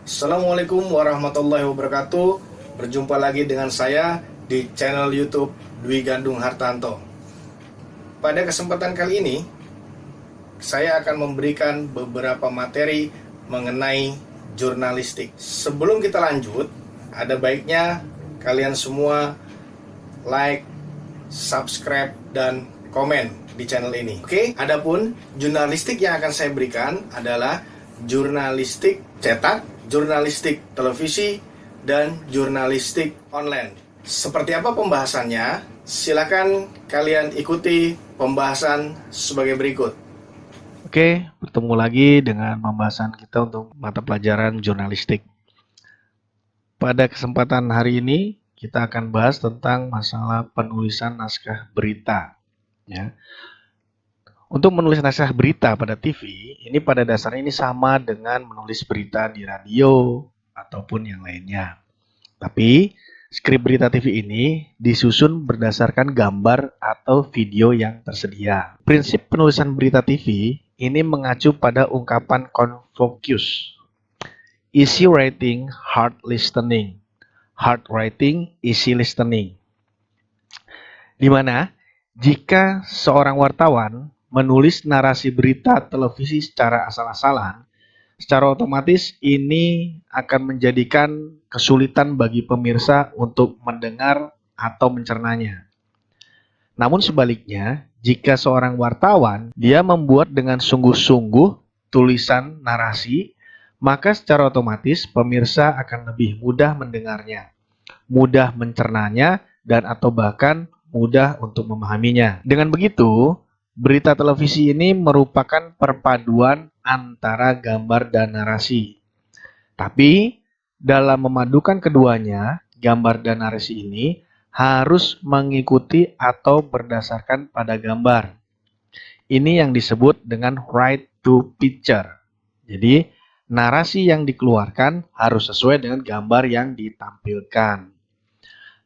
Assalamualaikum warahmatullahi wabarakatuh. Berjumpa lagi dengan saya di channel YouTube Dwi Gandung Hartanto. Pada kesempatan kali ini, saya akan memberikan beberapa materi mengenai jurnalistik. Sebelum kita lanjut, ada baiknya kalian semua like, subscribe, dan komen di channel ini. Oke, adapun jurnalistik yang akan saya berikan adalah jurnalistik cetak, jurnalistik televisi, dan jurnalistik online. Seperti apa pembahasannya? Silakan kalian ikuti pembahasan sebagai berikut. Oke, bertemu lagi dengan pembahasan kita untuk mata pelajaran jurnalistik. Pada kesempatan hari ini, kita akan bahas tentang masalah penulisan naskah berita. Ya. Untuk menulis naskah berita pada TV, ini pada dasarnya ini sama dengan menulis berita di radio ataupun yang lainnya. Tapi, skrip berita TV ini disusun berdasarkan gambar atau video yang tersedia. Prinsip penulisan berita TV ini mengacu pada ungkapan Confucius. Easy writing, hard listening. Hard writing, easy listening. Di mana jika seorang wartawan menulis narasi berita televisi secara asal-asalan, secara otomatis ini akan menjadikan kesulitan bagi pemirsa untuk mendengar atau mencernanya. Namun sebaliknya, jika seorang wartawan dia membuat dengan sungguh-sungguh tulisan narasi, maka secara otomatis pemirsa akan lebih mudah mendengarnya, mudah mencernanya, dan atau bahkan mudah untuk memahaminya. Dengan begitu, berita televisi ini merupakan perpaduan antara gambar dan narasi. Tapi, dalam memadukan keduanya, gambar dan narasi ini harus mengikuti atau berdasarkan pada gambar. Ini yang disebut dengan right to picture. Jadi, narasi yang dikeluarkan harus sesuai dengan gambar yang ditampilkan.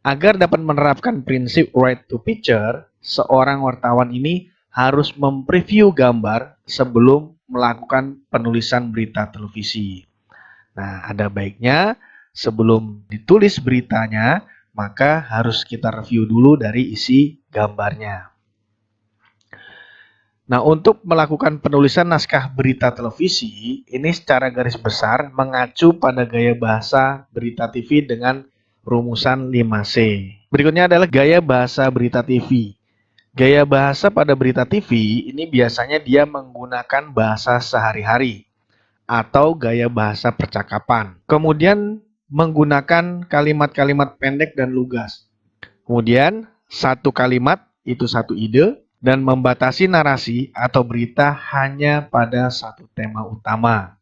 Agar dapat menerapkan prinsip right to picture, seorang wartawan ini harus mempreview gambar sebelum melakukan penulisan berita televisi. Nah, ada baiknya sebelum ditulis beritanya, maka harus kita review dulu dari isi gambarnya. Nah, untuk melakukan penulisan naskah berita televisi, ini secara garis besar mengacu pada gaya bahasa berita TV dengan rumusan 5C. Berikutnya adalah gaya bahasa berita TV. Gaya bahasa pada berita TV ini biasanya dia menggunakan bahasa sehari-hari atau gaya bahasa percakapan. Kemudian menggunakan kalimat-kalimat pendek dan lugas. Kemudian satu kalimat itu satu ide dan membatasi narasi atau berita hanya pada satu tema utama.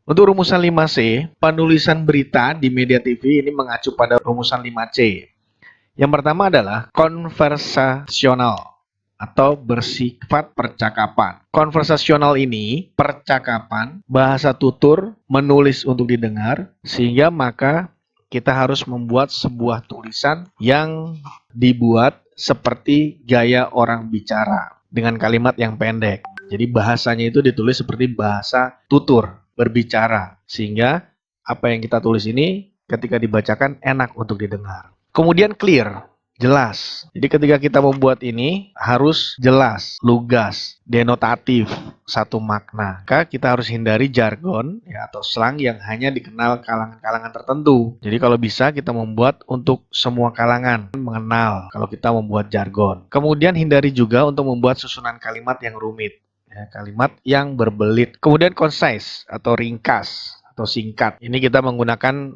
Untuk rumusan 5C, penulisan berita di media TV ini mengacu pada rumusan 5C. Yang pertama adalah konversasional atau bersifat percakapan. Konversasional ini percakapan, bahasa tutur, menulis untuk didengar, sehingga maka kita harus membuat sebuah tulisan yang dibuat seperti gaya orang bicara dengan kalimat yang pendek. Jadi bahasanya itu ditulis seperti bahasa tutur, berbicara, sehingga apa yang kita tulis ini ketika dibacakan enak untuk didengar. Kemudian clear, jelas. Jadi ketika kita membuat ini harus jelas, lugas, denotatif, satu makna. Maka kita harus hindari jargon ya, atau slang yang hanya dikenal kalangan-kalangan tertentu. Jadi kalau bisa kita membuat untuk semua kalangan mengenal kalau kita membuat jargon. Kemudian hindari juga untuk membuat susunan kalimat yang rumit. Ya, kalimat yang berbelit. Kemudian concise atau ringkas atau singkat. Ini kita menggunakan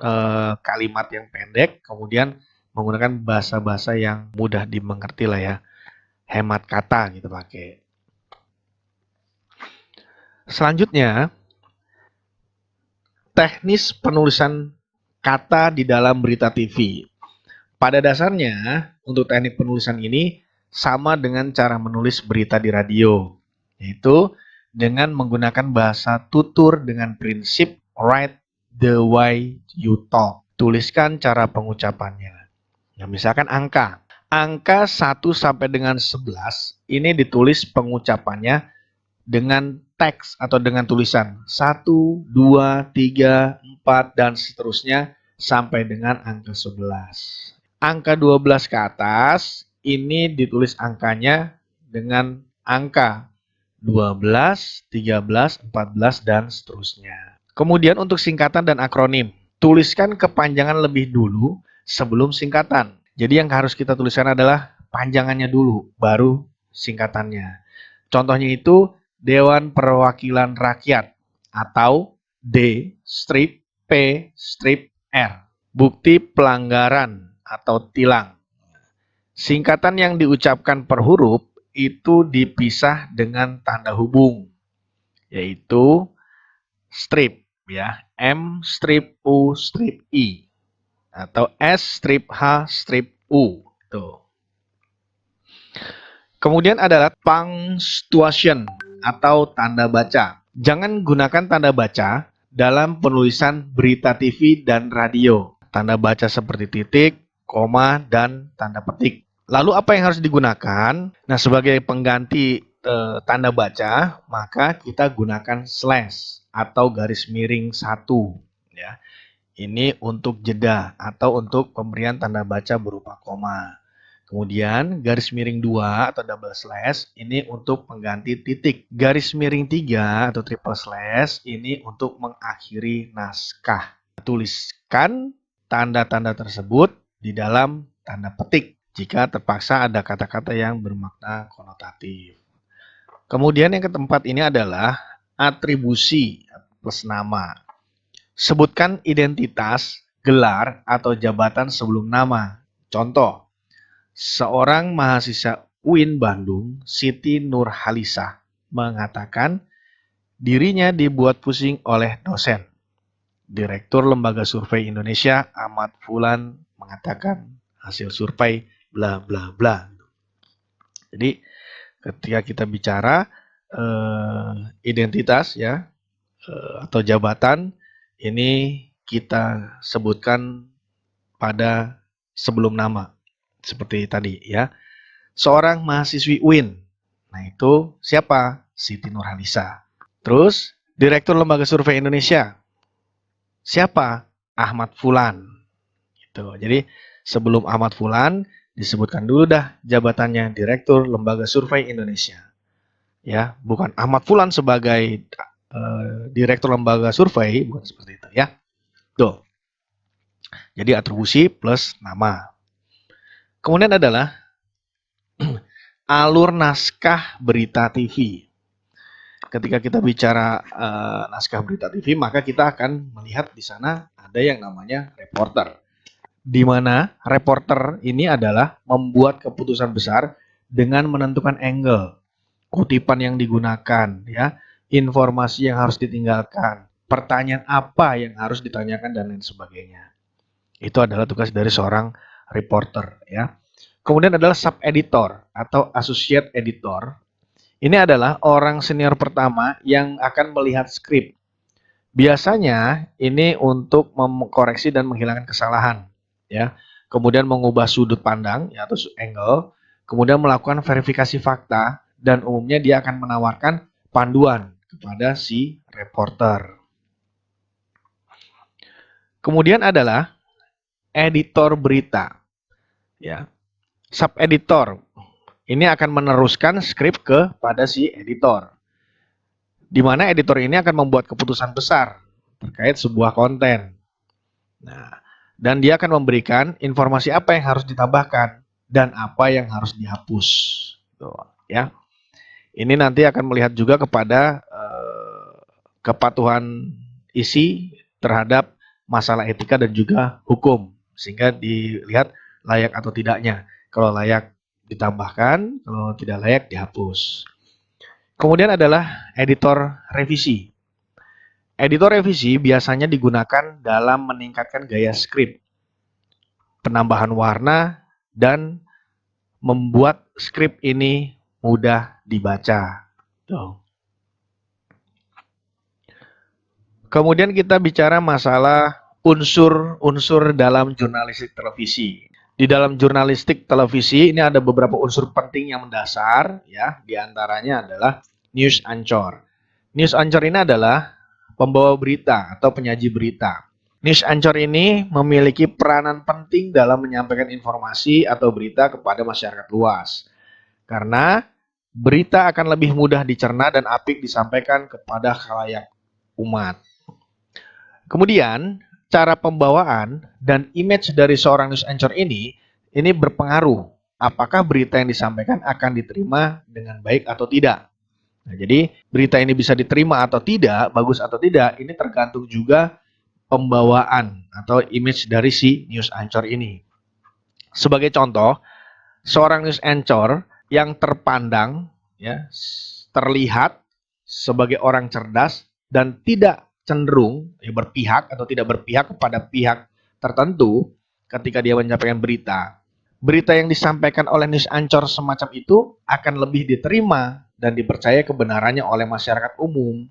kalimat yang pendek, kemudian menggunakan bahasa-bahasa yang mudah dimengerti lah ya. Hemat kata gitu pakai. Selanjutnya, teknis penulisan kata di dalam berita TV. Pada dasarnya, untuk teknik penulisan ini sama dengan cara menulis berita di radio, yaitu dengan menggunakan bahasa tutur dengan prinsip write the way you talk. Tuliskan cara pengucapannya. Ya, misalkan angka. Angka 1 sampai dengan 11 ini ditulis pengucapannya dengan teks atau dengan tulisan 1, 2, 3, 4, dan seterusnya sampai dengan angka 11. Angka 12 ke atas ini ditulis angkanya dengan angka 12, 13, 14, dan seterusnya. Kemudian untuk singkatan dan akronim, tuliskan kepanjangan lebih dulu sebelum singkatan. Jadi yang harus kita tuliskan adalah panjangannya dulu, baru singkatannya. Contohnya itu Dewan Perwakilan Rakyat atau D strip P strip R. Bukti pelanggaran atau tilang. Singkatan yang diucapkan per huruf itu dipisah dengan tanda hubung, yaitu strip ya, M strip U strip I atau S strip H strip U. Tuh. Kemudian adalah punctuation atau tanda baca. Jangan gunakan tanda baca dalam penulisan berita TV dan radio. Tanda baca seperti titik, koma, dan tanda petik. Lalu apa yang harus digunakan? Nah, sebagai pengganti tanda baca, maka kita gunakan slash atau garis miring 1. Ya. Ini untuk jeda atau untuk pemberian tanda baca berupa koma. Kemudian garis miring 2 atau double slash ini untuk pengganti titik. Garis miring 3 atau triple slash ini untuk mengakhiri naskah. Tuliskan tanda-tanda tersebut di dalam tanda petik jika terpaksa ada kata-kata yang bermakna konotatif. Kemudian yang keempat ini adalah atribusi plus nama. Sebutkan identitas, gelar, atau jabatan sebelum nama. Contoh, seorang mahasiswa UIN Bandung, Siti Nurhalisah, mengatakan dirinya dibuat pusing oleh dosen. Direktur Lembaga Survei Indonesia, Ahmad Fulan, mengatakan hasil survei bla bla bla. Jadi ketika kita bicara identitas ya atau jabatan, ini kita sebutkan pada sebelum nama. Seperti tadi ya. Seorang mahasiswi UIN. Nah itu siapa? Siti Nurhalisah. Terus Direktur Lembaga Survei Indonesia. Siapa? Ahmad Fulan. Gitu. Jadi sebelum Ahmad Fulan disebutkan dulu dah jabatannya Direktur Lembaga Survei Indonesia. Ya, bukan Ahmad Fulan sebagai Direktur Lembaga Survei, bukan seperti itu ya. Tuh. Jadi atribusi plus nama. Kemudian adalah alur naskah berita TV. Ketika kita bicara naskah berita TV, maka kita akan melihat di sana ada yang namanya reporter. Di mana reporter ini adalah membuat keputusan besar dengan menentukan angle, kutipan yang digunakan, ya, informasi yang harus ditinggalkan, pertanyaan apa yang harus ditanyakan dan lain sebagainya. Itu adalah tugas dari seorang reporter, ya. Kemudian adalah sub-editor atau associate editor. Ini adalah orang senior pertama yang akan melihat skrip. Biasanya ini untuk mengkoreksi dan menghilangkan kesalahan, ya. Kemudian mengubah sudut pandang ya, atau angle, kemudian melakukan verifikasi fakta, dan umumnya dia akan menawarkan panduan kepada si reporter. Kemudian adalah editor berita, ya. Sub-editor ini akan meneruskan skrip kepada si editor, di mana editor ini akan membuat keputusan besar terkait sebuah konten. Nah, dan dia akan memberikan informasi apa yang harus ditambahkan dan apa yang harus dihapus. Tuh, ya. Ini nanti akan melihat juga kepada kepatuhan isi terhadap masalah etika dan juga hukum, sehingga dilihat layak atau tidaknya. Kalau layak ditambahkan, kalau tidak layak dihapus. Kemudian adalah editor revisi. Editor revisi biasanya digunakan dalam meningkatkan gaya skrip, penambahan warna, dan membuat skrip ini mudah dibaca. Tuh. Kemudian kita bicara masalah unsur-unsur dalam jurnalistik televisi. Di dalam jurnalistik televisi ini ada beberapa unsur penting yang mendasar, ya. Di antaranya adalah news anchor. News anchor ini adalah pembawa berita atau penyaji berita. News anchor ini memiliki peranan penting dalam menyampaikan informasi atau berita kepada masyarakat luas. Karena berita akan lebih mudah dicerna dan apik disampaikan kepada khalayak umat. Kemudian, cara pembawaan dan image dari seorang news anchor ini berpengaruh apakah berita yang disampaikan akan diterima dengan baik atau tidak. Nah, jadi berita ini bisa diterima atau tidak, bagus atau tidak, ini tergantung juga pembawaan atau image dari si news anchor ini. Sebagai contoh, seorang news anchor yang terpandang, ya, terlihat sebagai orang cerdas dan tidak cenderung berpihak atau tidak berpihak kepada pihak tertentu ketika dia menyampaikan berita. Berita yang disampaikan oleh news anchor semacam itu akan lebih diterima dan dipercaya kebenarannya oleh masyarakat umum.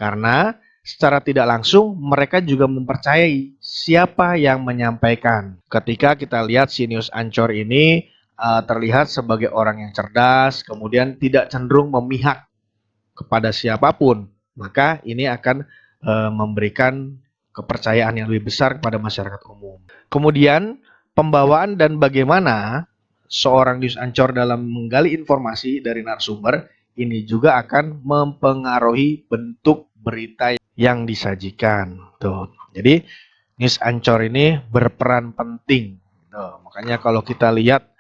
Karena secara tidak langsung mereka juga mempercayai siapa yang menyampaikan. Ketika kita lihat si news anchor ini terlihat sebagai orang yang cerdas, kemudian tidak cenderung memihak kepada siapapun, maka ini akan memberikan kepercayaan yang lebih besar kepada masyarakat umum. Kemudian pembawaan dan bagaimana seorang news anchor dalam menggali informasi dari narasumber ini juga akan mempengaruhi bentuk berita yang disajikan. Tuh. Jadi news anchor ini berperan penting. Tuh. Makanya kalau kita lihat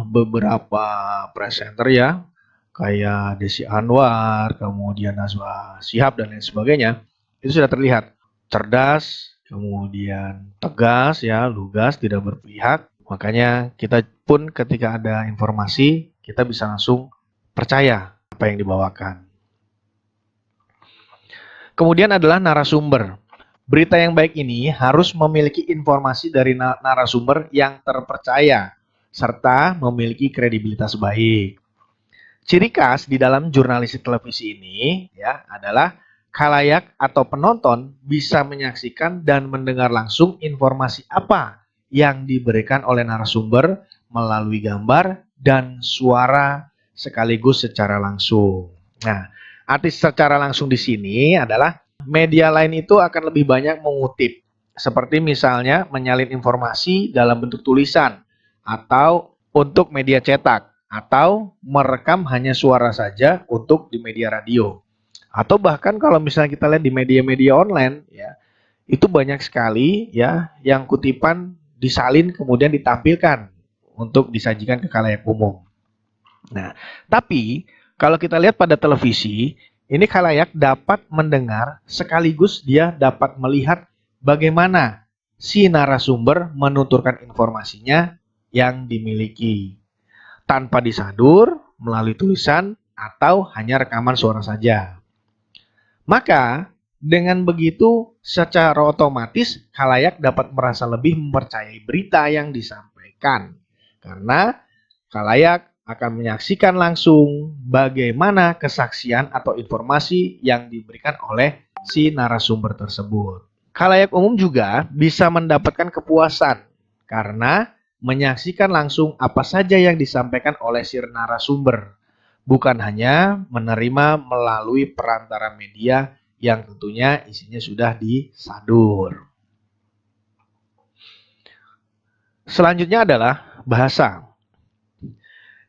beberapa presenter ya, kayak Desi Anwar, kemudian Najwa Shihab dan lain sebagainya, itu sudah terlihat cerdas, kemudian tegas ya, lugas, tidak berpihak. Makanya kita pun ketika ada informasi, kita bisa langsung percaya apa yang dibawakan. Kemudian adalah narasumber. Berita yang baik ini harus memiliki informasi dari narasumber yang terpercaya serta memiliki kredibilitas baik. Ciri khas di dalam jurnalistik televisi ini ya adalah khalayak atau penonton bisa menyaksikan dan mendengar langsung informasi apa yang diberikan oleh narasumber melalui gambar dan suara sekaligus secara langsung. Nah, arti secara langsung di sini adalah media lain itu akan lebih banyak mengutip, seperti misalnya menyalin informasi dalam bentuk tulisan atau untuk media cetak, atau merekam hanya suara saja untuk di media radio. Atau bahkan kalau misalnya kita lihat di media-media online ya, itu banyak sekali ya yang kutipan disalin kemudian ditampilkan untuk disajikan ke khalayak umum. Nah, tapi kalau kita lihat pada televisi, ini khalayak dapat mendengar sekaligus dia dapat melihat bagaimana si narasumber menuturkan informasinya yang dimiliki tanpa disadur melalui tulisan atau hanya rekaman suara saja. Maka dengan begitu secara otomatis khalayak dapat merasa lebih mempercayai berita yang disampaikan karena khalayak akan menyaksikan langsung bagaimana kesaksian atau informasi yang diberikan oleh si narasumber tersebut. Khalayak umum juga bisa mendapatkan kepuasan karena menyaksikan langsung apa saja yang disampaikan oleh si narasumber, bukan hanya menerima melalui perantara media yang tentunya isinya sudah disadur. Selanjutnya adalah bahasa.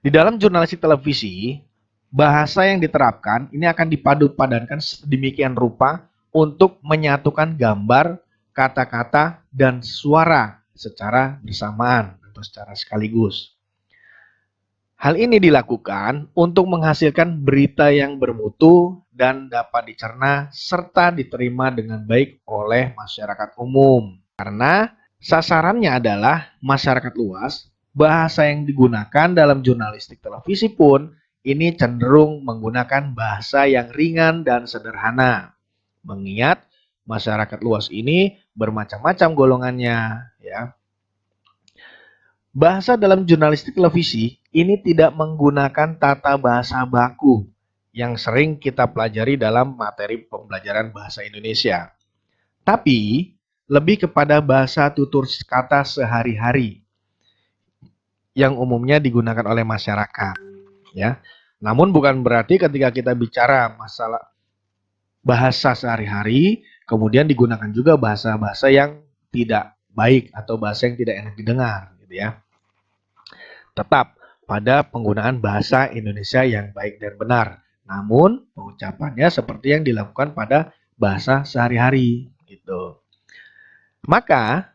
Di dalam jurnalistik televisi, bahasa yang diterapkan ini akan dipadu-padankan sedemikian rupa untuk menyatukan gambar, kata-kata, dan suara secara bersamaan atau secara sekaligus. Hal ini dilakukan untuk menghasilkan berita yang bermutu dan dapat dicerna serta diterima dengan baik oleh masyarakat umum. Karena sasarannya adalah masyarakat luas, bahasa yang digunakan dalam jurnalistik televisi pun ini cenderung menggunakan bahasa yang ringan dan sederhana. Mengingat masyarakat luas ini bermacam-macam golongannya, ya. Bahasa dalam jurnalistik televisi ini tidak menggunakan tata bahasa baku yang sering kita pelajari dalam materi pembelajaran bahasa Indonesia. Tapi lebih kepada bahasa tutur kata sehari-hari yang umumnya digunakan oleh masyarakat, ya. Namun bukan berarti ketika kita bicara masalah bahasa sehari-hari, kemudian digunakan juga bahasa-bahasa yang tidak baik atau bahasa yang tidak enak didengar, gitu ya. Tetap pada penggunaan bahasa Indonesia yang baik dan benar. Namun pengucapannya seperti yang dilakukan pada bahasa sehari-hari, gitu. Maka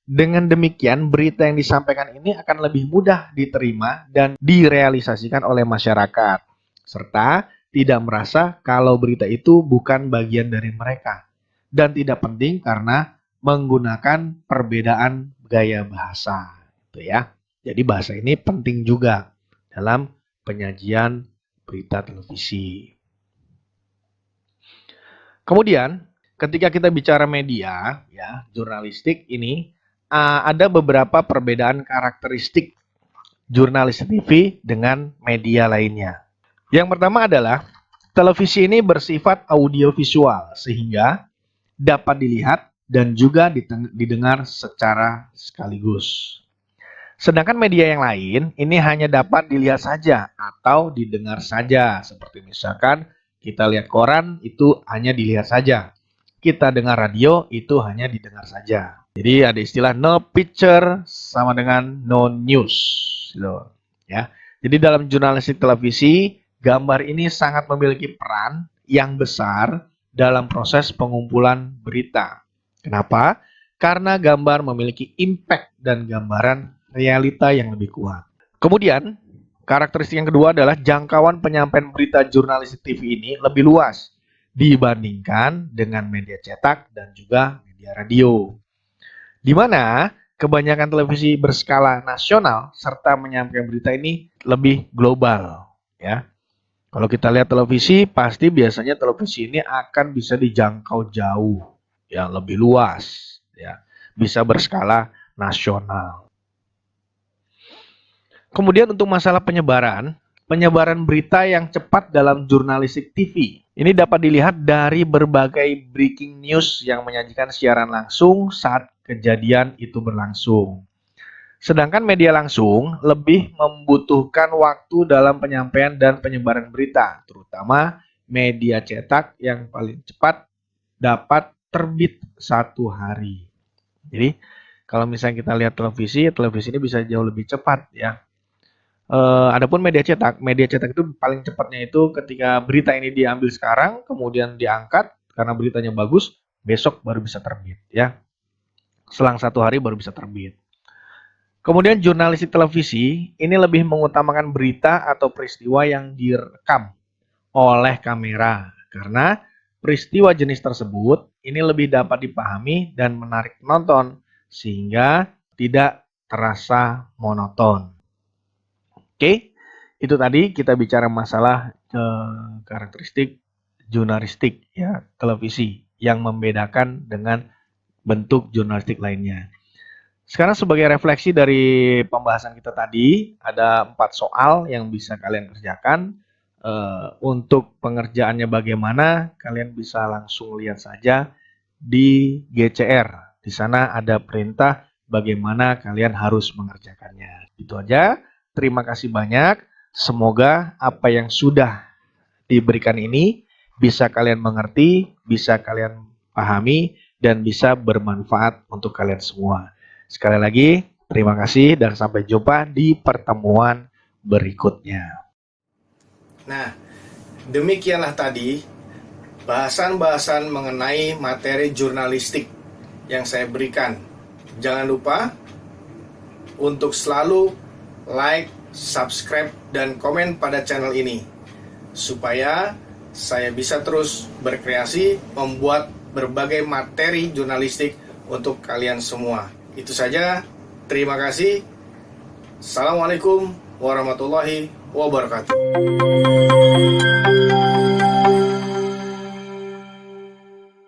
dengan demikian berita yang disampaikan ini akan lebih mudah diterima dan direalisasikan oleh masyarakat, serta tidak merasa kalau berita itu bukan bagian dari mereka dan tidak penting karena menggunakan perbedaan gaya bahasa, gitu ya. Jadi bahasa ini penting juga dalam penyajian berita televisi. Kemudian, ketika kita bicara media, ya, jurnalistik ini ada beberapa perbedaan karakteristik jurnalis TV dengan media lainnya. Yang pertama adalah televisi ini bersifat audiovisual sehingga dapat dilihat dan juga didengar secara sekaligus. Sedangkan media yang lain ini hanya dapat dilihat saja atau didengar saja. Seperti misalkan kita lihat koran itu hanya dilihat saja. Kita dengar radio itu hanya didengar saja. Jadi ada istilah no picture sama dengan no news, gitu, ya. Jadi dalam jurnalistik televisi, gambar ini sangat memiliki peran yang besar dalam proses pengumpulan berita. Kenapa? Karena gambar memiliki impact dan gambaran realita yang lebih kuat. Kemudian, karakteristik yang kedua adalah jangkauan penyampaian berita jurnalistik TV ini lebih luas dibandingkan dengan media cetak dan juga media radio. Di mana kebanyakan televisi berskala nasional serta menyampaikan berita ini lebih global, ya. Kalau kita lihat televisi, pasti biasanya televisi ini akan bisa dijangkau jauh, ya, lebih luas, ya, bisa berskala nasional. Kemudian untuk masalah penyebaran berita yang cepat dalam jurnalistik TV. Ini dapat dilihat dari berbagai breaking news yang menyajikan siaran langsung saat kejadian itu berlangsung. Sedangkan media langsung lebih membutuhkan waktu dalam penyampaian dan penyebaran berita, terutama media cetak yang paling cepat dapat terbit 1 hari. Jadi kalau misalnya kita lihat televisi ini bisa jauh lebih cepat, ya. Adapun media cetak itu paling cepatnya itu ketika berita ini diambil sekarang, kemudian diangkat karena beritanya bagus, besok baru bisa terbit, ya. Selang 1 hari baru bisa terbit. Kemudian jurnalistik televisi ini lebih mengutamakan berita atau peristiwa yang direkam oleh kamera karena peristiwa jenis tersebut ini lebih dapat dipahami dan menarik penonton sehingga tidak terasa monoton. Oke, itu tadi kita bicara masalah karakteristik jurnalistik, ya, televisi yang membedakan dengan bentuk jurnalistik lainnya. Sekarang sebagai refleksi dari pembahasan kita tadi, ada 4 soal yang bisa kalian kerjakan. Untuk pengerjaannya bagaimana, kalian bisa langsung lihat saja di GCR. Di sana ada perintah bagaimana kalian harus mengerjakannya. Itu aja. Terima kasih banyak. Semoga apa yang sudah diberikan ini bisa kalian mengerti, bisa kalian pahami, dan bisa bermanfaat untuk kalian semua. Sekali lagi, terima kasih dan sampai jumpa di pertemuan berikutnya. Nah, demikianlah tadi bahasan-bahasan mengenai materi jurnalistik yang saya berikan. Jangan lupa untuk selalu like, subscribe, dan komen pada channel ini supaya saya bisa terus berkreasi membuat berbagai materi jurnalistik untuk kalian semua. Itu saja. Terima kasih. Assalamualaikum warahmatullahi wabarakatuh.